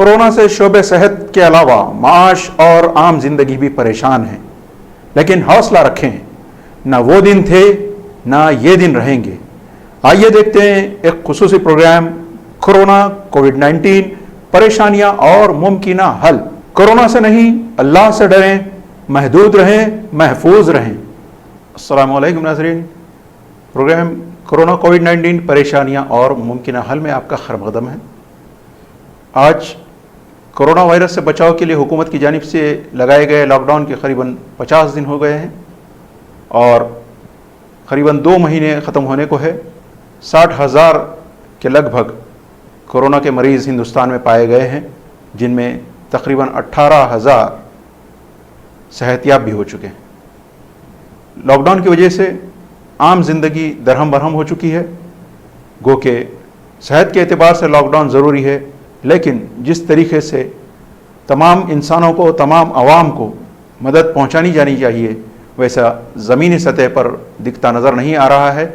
Corona से शोबे सेहत के अलावा माश और आम जिंदगी भी परेशान है, लेकिन हौसला रखें, ना वो दिन थे ना ये दिन रहेंगे। आइए देखते हैं एक खुसूसी प्रोग्राम कोरोना कोविड-19 परेशानियां और मुमकिना हल। कोरोना से नहीं, अल्लाह से डरें, महदूद रहें, महफूज रहें। अस्सलामु अलैकुम नाज़रीन, प्रोग्राम कोरोना कोविड-19 परेशानियां और मुमकिना हल में आपका खैरमक़दम है। आज कोरोना वायरस से बचाव के लिए हुकूमत की जानिब से लगाए गए लॉकडाउन के करीबन 50 दिन हो गए हैं और करीबन 2 महीने ख़त्म होने को है। 60,000 के लगभग कोरोना के मरीज़ हिंदुस्तान में पाए गए हैं, जिनमें तकरीबन 18,000 सेहतयाब भी हो चुके हैं। लॉकडाउन की वजह से आम जिंदगी दरहम बरहम हो चुकी है। गो के सेहत के एतबार से लॉकडाउन ज़रूरी है, लेकिन जिस तरीके से तमाम इंसानों को, तमाम आवाम को मदद पहुंचानी जानी चाहिए, वैसा ज़मीनी सतह पर दिखता नज़र नहीं आ रहा है।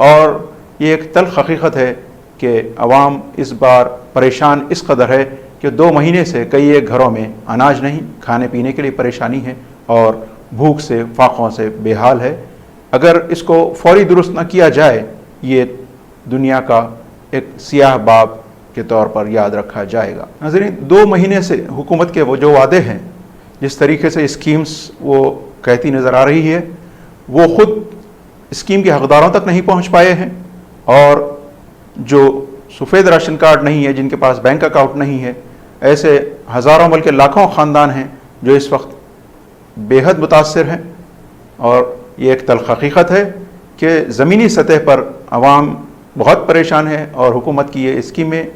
और ये एक तल्ख़ हकीकत है कि आवाम इस बार परेशान इस कदर है कि 2 महीने से कई एक घरों में अनाज नहीं, खाने पीने के लिए परेशानी है और भूख से, फाकों से बेहाल है। अगर इसको फौरी दुरुस्त न किया जाए, ये दुनिया का एक सियाह बाब के तौर पर याद रखा जाएगा। नाज़रीन, 2 महीने से हुकूमत के वो जो वादे हैं, जिस तरीके से स्कीम्स वो कहती नज़र आ रही है, वो ख़ुद स्कीम के हकदारों तक नहीं पहुँच पाए हैं। और जो सफ़ेद राशन कार्ड नहीं है, जिनके पास बैंक अकाउंट नहीं है, ऐसे हज़ारों बल्कि लाखों ख़ानदान हैं जो इस वक्त बेहद मुतासर हैं। और ये एक तल्ख़ हकीकत है कि ज़मीनी सतह पर आवाम बहुत परेशान है और हुकूमत की ये स्कीमें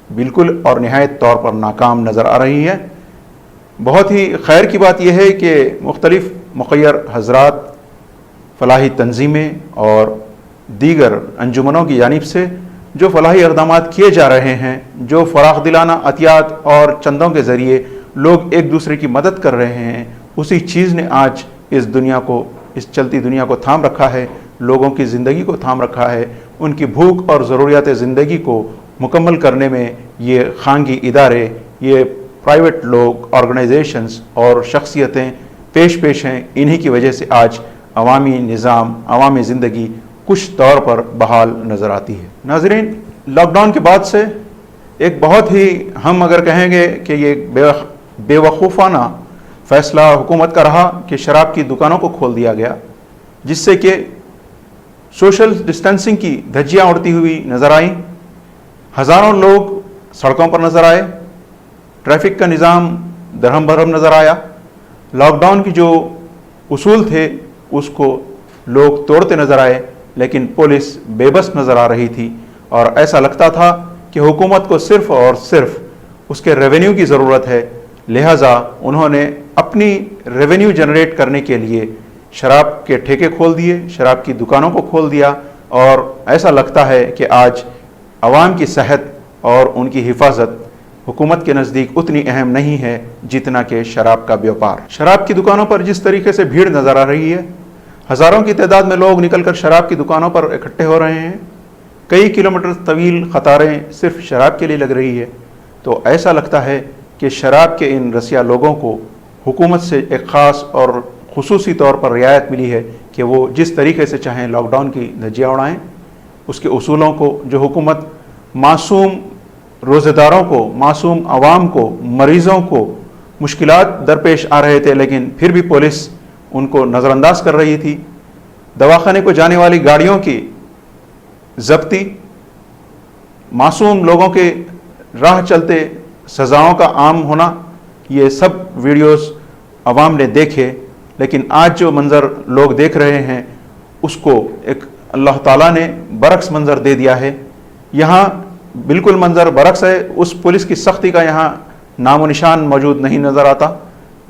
बिल्कुल और निहायत तौर पर नाकाम नज़र आ रही हैं। बहुत ही खैर की बात यह है कि मुख्तलिफ़ मुख़य्यर हज़रात, फ़लाही तंजीमें और दीगर अंजुमनों की जानिब से जो फ़लाही इक़दामात किए जा रहे हैं, जो फ़राख़ दिलाना अतियात और चंदों के ज़रिए लोग एक दूसरे की मदद कर रहे हैं, उसी चीज़ ने आज इस दुनिया को, इस चलती दुनिया को थाम रखा है, लोगों की ज़िंदगी को थाम रखा है। उनकी भूख और ज़रूरियात ज़िंदगी को मुकम्मल करने में ये खानगी इदारे, ये प्राइवेट लोग, ऑर्गेनाइजेशंस और शख्सियतें पेश हैं। इन्हीं की वजह से आज अवामी निज़ाम, अवामी ज़िंदगी कुछ तौर पर बहाल नज़र आती है। नाज़रीन, लॉकडाउन के बाद से एक बहुत ही, हम अगर कहेंगे कि ये बेवकूफ़ाना फ़ैसला हुकूमत का रहा कि शराब की दुकानों को खोल दिया गया, जिससे कि सोशल डिस्टेंसिंग की धज्जियाँ उड़ती हुई नज़र आईं। हज़ारों लोग सड़कों पर नज़र आए, ट्रैफिक का निज़ाम दरहम बरहम नज़र आया। लॉकडाउन की जो उसूल थे उसको लोग तोड़ते नज़र आए, लेकिन पुलिस बेबस नज़र आ रही थी और ऐसा लगता था कि हुकूमत को सिर्फ़ और सिर्फ उसके रेवेन्यू की ज़रूरत है। लिहाजा उन्होंने अपनी रेवेन्यू जनरेट करने के लिए शराब के ठेके खोल दिए, शराब की दुकानों को खोल दिया। और ऐसा लगता है कि आज आवाम की सेहत और उनकी हिफाजत हुकूमत के नज़दीक उतनी अहम नहीं है जितना कि शराब का व्यापार। शराब की दुकानों पर जिस तरीके से भीड़ नज़र आ रही है, हज़ारों की तादाद में लोग निकलकर शराब की दुकानों पर इकट्ठे हो रहे हैं। कई किलोमीटर तवील क़तारें सिर्फ शराब के लिए लग रही है। तो ऐसा लगता है कि शराब के इन रसिया लोगों को हुकूमत से एक ख़ास और खुसूसी तौर पर रियायत मिली है कि वो जिस तरीके से चाहें लॉकडाउन की धज्जियाँ उड़ाएँ। उसके उसूलों को जो हुकूमत मासूम रोज़ेदारों को, मासूम आवाम को, मरीज़ों को मुश्किलात दरपेश आ रहे थे, लेकिन फिर भी पुलिस उनको नज़रअंदाज कर रही थी। दवाखाने को जाने वाली गाड़ियों की ज़ब्ती, मासूम लोगों के राह चलते सज़ाओं का आम होना, ये सब वीडियोस अवाम ने देखे। लेकिन आज जो मंज़र लोग देख रहे हैं उसको एक अल्लाह ताला ने बरक्स मंज़र दे दिया है। यहाँ बिल्कुल मंज़र बरक्स है। उस पुलिस की सख्ती का यहाँ नामो निशान मौजूद नहीं नज़र आता,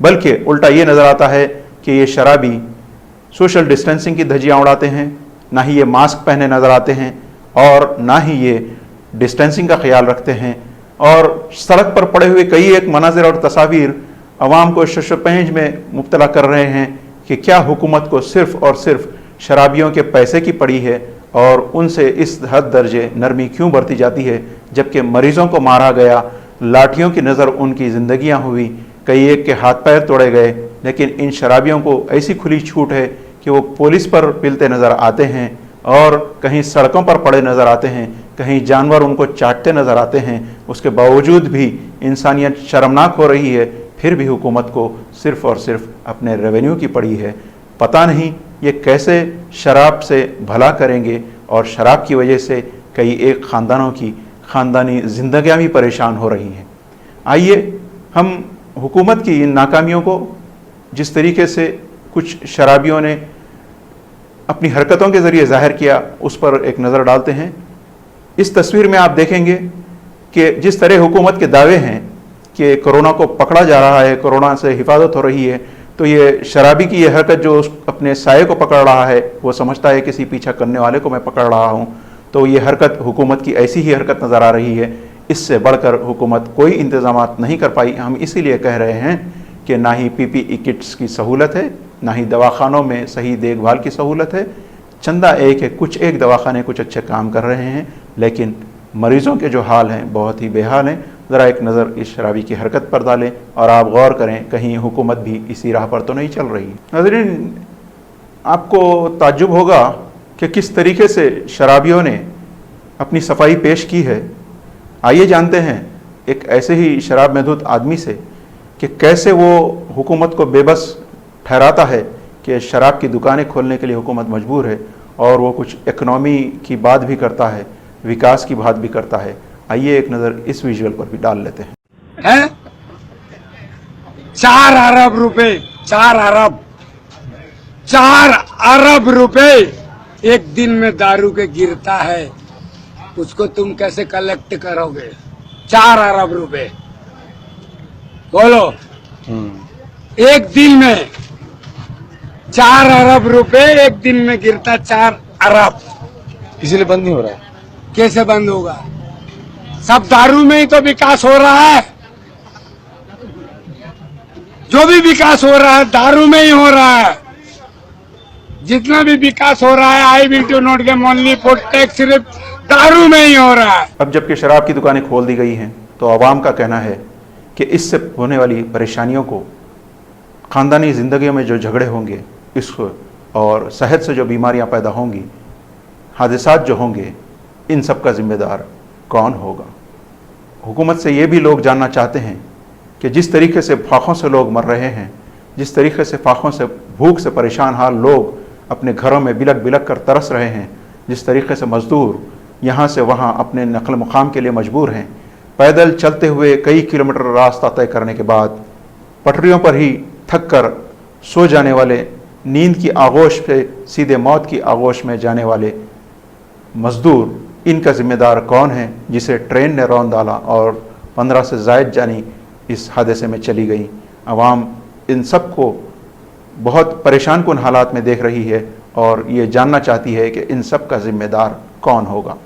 बल्कि उल्टा ये नज़र आता है कि ये शराबी सोशल डिस्टेंसिंग की धज्जियाँ उड़ाते हैं, ना ही ये मास्क पहने नज़र आते हैं और ना ही ये डिस्टेंसिंग का ख्याल रखते हैं। और सड़क पर पड़े हुए कई एक मनाजिर और तस्वीर अवाम को शशपेंज में मुब्तला कर रहे हैं कि क्या हुकूमत को सिर्फ़ और सिर्फ शराबियों के पैसे की पड़ी है और उनसे इस हद दर्जे नरमी क्यों बरती जाती है, जबकि मरीज़ों को मारा गया, लाठियों की नज़र उनकी ज़िंदगियां हुई, कई एक के हाथ पैर तोड़े गए। लेकिन इन शराबियों को ऐसी खुली छूट है कि वो पुलिस पर पिलते नज़र आते हैं और कहीं सड़कों पर पड़े नज़र आते हैं, कहीं जानवर उनको चाटते नज़र आते हैं। उसके बावजूद भी इंसानियत शर्मनाक हो रही है, फिर भी हुकूमत को सिर्फ़ और सिर्फ अपने रेवेन्यू की पड़ी है। पता नहीं ये कैसे शराब से भला करेंगे और शराब की वजह से कई एक ख़ानदानों की ख़ानदानी ज़िंदगियाँ भी परेशान हो रही हैं। आइए हम हुकूमत की इन नाकामियों को, जिस तरीके से कुछ शराबियों ने अपनी हरकतों के ज़रिए ज़ाहिर किया, उस पर एक नज़र डालते हैं। इस तस्वीर में आप देखेंगे कि जिस तरह हुकूमत के दावे हैं कि कोरोना को पकड़ा जा रहा है, कोरोना से हिफाजत हो रही है, तो ये शराबी की ये हरकत जो अपने साये को पकड़ रहा है, वो समझता है किसी पीछा करने वाले को मैं पकड़ रहा हूँ, तो ये हरकत हुकूमत की ऐसी ही हरकत नज़र आ रही है। इससे बढ़कर हुकूमत कोई इंतज़ामात नहीं कर पाई। हम इसीलिए कह रहे हैं कि ना ही PPE किट्स की सहूलत है, ना ही दवाखानों में सही देखभाल की सहूलत है। चंदा एक है, कुछ एक दवाखाने कुछ अच्छे काम कर रहे हैं, लेकिन मरीज़ों के जो हाल हैं बहुत ही बेहाल हैं। ज़रा एक नज़र इस शराबी की हरकत पर डालें और आप गौर करें कहीं हुकूमत भी इसी राह पर तो नहीं चल रही। नाज़रीन, आपको ताज्जुब होगा कि किस तरीके से शराबियों ने अपनी सफाई पेश की है। आइए जानते हैं एक ऐसे ही शराब महदूद आदमी से कि कैसे वो हुकूमत को बेबस ठहराता है कि शराब की दुकानें खोलने के लिए हुकूमत मजबूर है, और वो कुछ इकनॉमी की बात भी करता है, विकास की बात भी करता है। आइए एक नज़र इस विजुअल पर भी डाल लेते हैं। 4 अरब रुपए, 4 अरब रुपए एक दिन में दारू के गिरता है, उसको तुम कैसे कलेक्ट करोगे? 4 अरब रुपए बोलो। एक दिन में 4 अरब रुपए एक दिन में गिरता, 4 अरब। इसीलिए बंद नहीं हो रहा है। कैसे बंद होगा? सब दारू में ही तो विकास हो रहा है। जो भी विकास हो रहा है दारू में ही हो रहा है। जितना भी विकास हो रहा है I will to not get only for tax, सिर्फ दारू में ही हो रहा है। अब जबकि शराब की दुकानें खोल दी गई हैं, तो आवाम का कहना है कि इससे होने वाली परेशानियों को, ख़ानदानी ज़िंदगियों में जो झगड़े होंगे इसको, और सेहत से जो बीमारियां पैदा होंगी, हादसात जो होंगे, इन सब का ज़िम्मेदार कौन होगा? हुकूमत से ये भी लोग जानना चाहते हैं कि जिस तरीके से फाकों से लोग मर रहे हैं, जिस तरीके से फाकों से, भूख से परेशान हाल लोग अपने घरों में बिलक बिलक कर तरस रहे हैं, जिस तरीके से मज़दूर यहाँ से वहाँ अपने नक़ल मुक़ाम के लिए मजबूर हैं, पैदल चलते हुए कई किलोमीटर रास्ता तय करने के बाद पटरियों पर ही थक कर सो जाने वाले, नींद की आगोश पे सीधे मौत की आगोश में जाने वाले मज़दूर, इनका ज़िम्मेदार कौन है जिसे ट्रेन ने रौंद डाला और 15 से ज़ायद जानी इस हादसे में चली गई? आवाम इन सब को बहुत परेशान कुन हालात में देख रही है और ये जानना चाहती है कि इन सब का ज़िम्मेदार कौन होगा।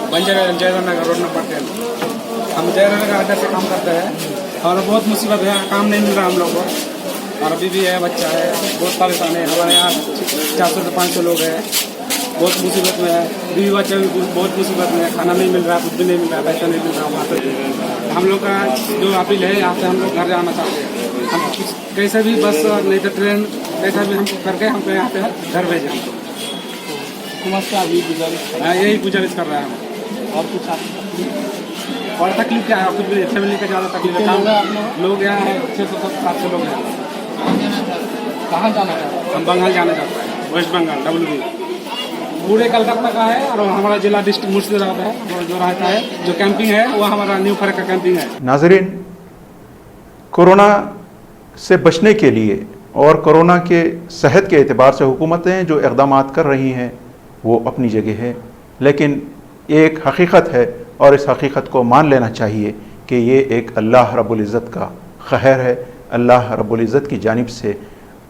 बंजर जयनगर रोड नंबर 10। हम जयनगर का अड्डा से काम करते हैं और बहुत मुसीबत है, काम नहीं मिल रहा हम लोग को, और अभी भी है, बच्चा है, बहुत परेशान है। हमारे यहाँ 400 से 500 लोग हैं बहुत मुसीबत में है, बीवी बच्चे भी बहुत मुसीबत में है, खाना नहीं मिल रहा, कुछ भी नहीं मिल रहा, पैसा नहीं मिल रहा वहाँ पे। हम लोग का जो अपील है, यहाँ से हम लोग घर जाना चाहते हैं। हम कैसे भी बस नहीं तो ट्रेन कैसा भी हमको करके हमको यहाँ पे घर भेजें हमको। हुकूमत से अभी गुजारिश हाँ, यही गुजारिश कर रहे हैं हम। और कुछ आप और तकलीफ क्या है, कुछ भी फैमिली का ज़्यादा तकलीफ है। लोग यहाँ है 600-700 लोग हैं। कहाँ जाना चाहते हैं? हम बंगाल जाना चाहते हैं, वेस्ट बंगाल WB। पूरे कलकत्ता का है और हमारा जिला डिस्ट्रिक्ट मुर्शिदाबाद है। और जो रहता है, जो कैंपिंग है, वो हमारा न्यू फरक का कैंपिंग है। नाज़रीन, कोरोना से बचने के लिए और कोरोना के सेहत के एतबार से हुकूमतें जो इक़दामात कर रही हैं वो अपनी जगह है, लेकिन एक हकीकत है और इस हकीकत को मान लेना चाहिए कि ये एक अल्लाह रब्बुल इज़्ज़त का कहर है, अल्लाह रब्बुल इज़्ज़त की जानिब से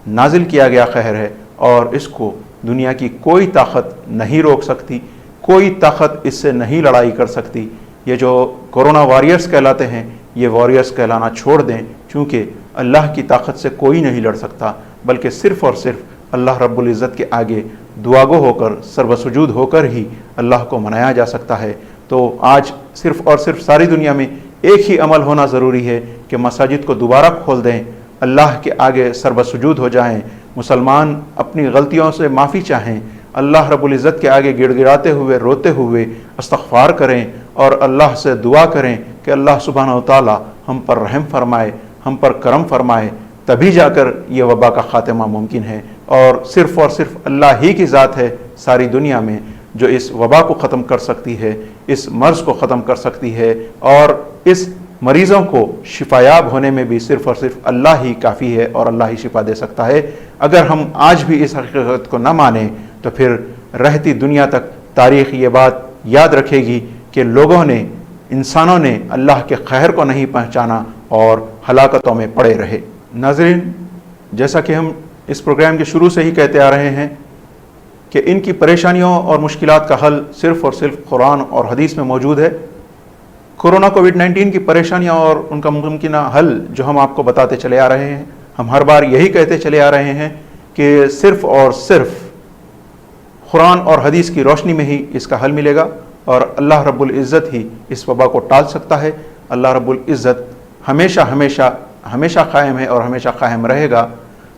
नाजिल किया गया कहर है और इसको दुनिया की कोई ताकत नहीं रोक सकती, कोई ताकत इससे नहीं लड़ाई कर सकती। ये जो कोरोना वॉरियर्स कहलाते हैं, ये वॉरियर्स कहलाना छोड़ दें, क्योंकि अल्लाह की ताकत से कोई नहीं लड़ सकता, बल्कि सिर्फ़ और सिर्फ अल्लाह रब्बुल इज़्ज़त के आगे दुआगो होकर, सर्वसुजूद होकर ही अल्लाह को मनाया जा सकता है। तो आज सिर्फ़ और सिर्फ सारी दुनिया में एक ही अमल होना ज़रूरी है कि मसाजिद को दोबारा खोल दें, अल्लाह के आगे सर्वसुजूद हो जाएं, मुसलमान अपनी गलतियों से माफ़ी चाहें, अल्लाह रब्बुल इज़्ज़त के आगे गिड़गिड़ाते हुए, रोते हुए इस्तग़फ़ार करें और अल्लाह से दुआ करें कि अल्लाह सुब्हानहू व तआला हम पर रहम फरमाए, हम पर करम फरमाए, तभी जाकर ये वबा का ख़ात्मा मुमकिन है। और सिर्फ़ अल्लाह ही की ज़ात है सारी दुनिया में जो इस वबा को ख़त्म कर सकती है, इस मर्ज़ को ख़त्म कर सकती है, और इस मरीज़ों को शिफायाब होने में भी सिर्फ़ और सिर्फ अल्लाह ही काफ़ी है और अल्लाह ही शिफा दे सकता है। अगर हम आज भी इस हकीकत को न मानें तो फिर रहती दुनिया तक तारीख़ ये बात याद रखेगी कि लोगों ने, इंसानों ने अल्लाह के खैर को नहीं पहचाना और हलाकतों में पड़े रहे। नाज़रीन, जैसा कि हम इस प्रोग्राम के शुरू से ही कहते आ रहे हैं कि इनकी परेशानियों और मुश्किलात का हल सिर्फ़ और सिर्फ कुरान और हदीस में मौजूद है। कोरोना कोविड-19 की परेशानियां और उनका मुमकिन हल जो हम आपको बताते चले आ रहे हैं, हम हर बार यही कहते चले आ रहे हैं कि सिर्फ़ और सिर्फ कुरान और हदीस की रोशनी में ही इसका हल मिलेगा और अल्लाह रब्बुल इज़्ज़त ही इस वबा को टाल सकता है। अल्लाह रब्बुल इज़्ज़त हमेशा हमेशा हमेशा कायम है और हमेशा कायम रहेगा।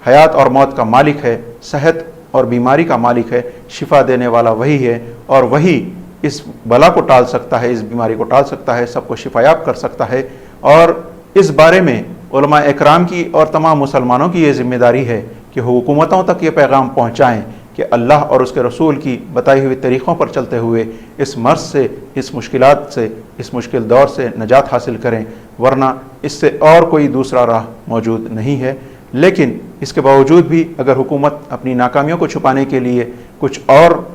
हयात और मौत का मालिक है, सेहत और बीमारी का मालिक है, शिफा देने वाला वही है और वही इस बला को टाल सकता है, इस बीमारी को टाल सकता है, सबको शिफायाब कर सकता है। और इस बारे में उलमा इकराम की और तमाम मुसलमानों की ये ज़िम्मेदारी है कि हुकूमतों तक ये पैगाम पहुँचाएँ कि अल्लाह और उसके रसूल की बताई हुई तरीक़ों पर चलते हुए इस मर्ज़ से, इस मुश्किलात से, इस मुश्किल दौर से नजात हासिल करें, वरना इससे और कोई दूसरा राह मौजूद नहीं है। लेकिन इसके बावजूद भी अगर हुकूमत अपनी नाकामियों को छुपाने के लिए कुछ और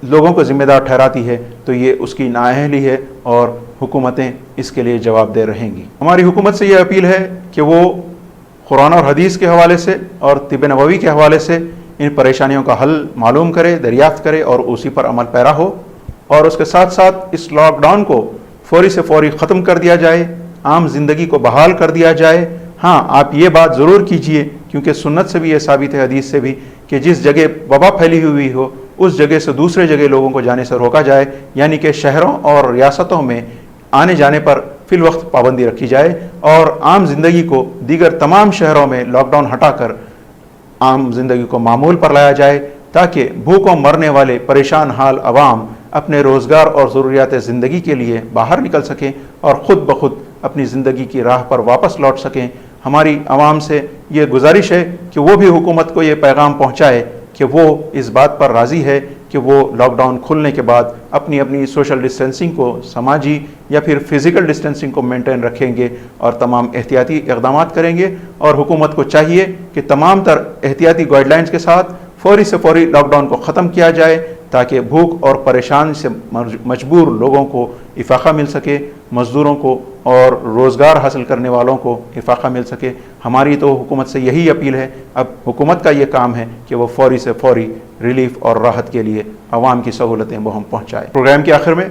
लोगों को ज़िम्मेदार ठहराती है तो ये उसकी नाअहली है और हुकूमतें इसके लिए जवाबदेह रहेंगी। हमारी हुकूमत से ये अपील है कि वो कुरान और हदीस के हवाले से और तिब नबवी के हवाले से इन परेशानियों का हल मालूम करे, दरियाफ्त करे और उसी पर अमल पैरा हो और उसके साथ साथ इस लॉकडाउन को फौरी से फौरी ख़त्म कर दिया जाए, आम ज़िंदगी को बहाल कर दिया जाए। हाँ, आप ये बात ज़रूर कीजिए, क्योंकि सुन्नत से भी ये साबित है, हदीस से भी, कि जिस जगह वबा फैली हुई हो उस जगह से दूसरे जगह लोगों को जाने से रोका जाए, यानी कि शहरों और रियासतों में आने जाने पर फिल वक्त पाबंदी रखी जाए और आम ज़िंदगी को दीगर तमाम शहरों में लॉकडाउन हटाकर आम ज़िंदगी को मामूल पर लाया जाए, ताकि भूखों मरने वाले परेशान हाल अवाम अपने रोज़गार और ज़रूरियात ज़िंदगी के लिए बाहर निकल सकें और ख़ुद ब खुद अपनी ज़िंदगी की राह पर वापस लौट सकें। हमारी आवाम से ये गुजारिश है कि वो भी हुकूमत को ये पैगाम पहुँचाए कि वो इस बात पर राज़ी है कि वो लॉकडाउन खुलने के बाद अपनी अपनी सोशल डिस्टेंसिंग को, समाजी या फिर फ़िज़िकल डिस्टेंसिंग को मेंटेन रखेंगे और तमाम एहतियाती इक़दामात करेंगे। और हुकूमत को चाहिए कि तमाम तर एहतियाती गाइडलाइंस के साथ फौरी से फौरी लॉकडाउन को ख़त्म किया जाए, ताकि भूख और परेशान से मजबूर लोगों को इफ़ाक़ा मिल सके, मज़दूरों को और रोज़गार हासिल करने वालों को इफ़ाक़ा मिल सके। हमारी तो हुकूमत से यही अपील है। अब हुकूमत का ये काम है कि वो फौरी से फौरी रिलीफ़ और राहत के लिए आवाम की सहूलतें वो हम पहुँचाए। प्रोग्राम के आखिर में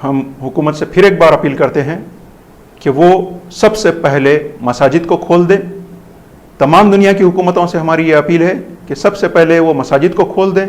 हम हुकूमत से फिर एक बार अपील करते हैं कि वो सबसे पहले मसाजिद को खोल दें। तमाम दुनिया की हुकूमतों से हमारी ये अपील है कि सबसे पहले वो मसाजिद को खोल दें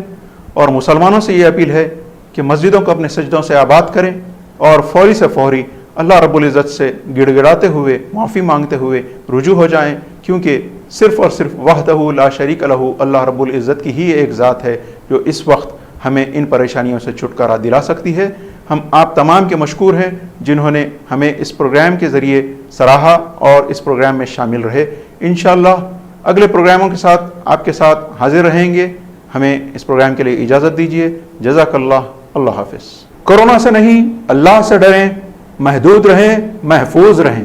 اور مسلمانوں سے یہ اپیل ہے کہ مسجدوں کو اپنے سجدوں سے آباد کریں اور فوری سے فوری اللہ رب العزت سے گڑ گڑاتے ہوئے معافی مانگتے ہوئے رجوع ہو جائیں، کیونکہ صرف اور صرف وحدہ لا شریک لہ اللہ رب العزت کی ہی ایک ذات ہے جو اس وقت ہمیں ان پریشانیوں سے چھٹکارا دلا سکتی ہے۔ ہم آپ تمام کے مشکور ہیں جنہوں نے ہمیں اس پروگرام کے ذریعے سراہا اور اس پروگرام میں شامل رہے۔ انشاءاللہ اگلے پروگراموں کے ساتھ آپ کے ساتھ حاضر رہیں گے۔ ہمیں اس پروگرام کے لیے اجازت دیجیے۔ جزاک اللہ، اللہ حافظ۔ کورونا سے نہیں، اللہ سے ڈریں، محدود رہیں، محفوظ رہیں۔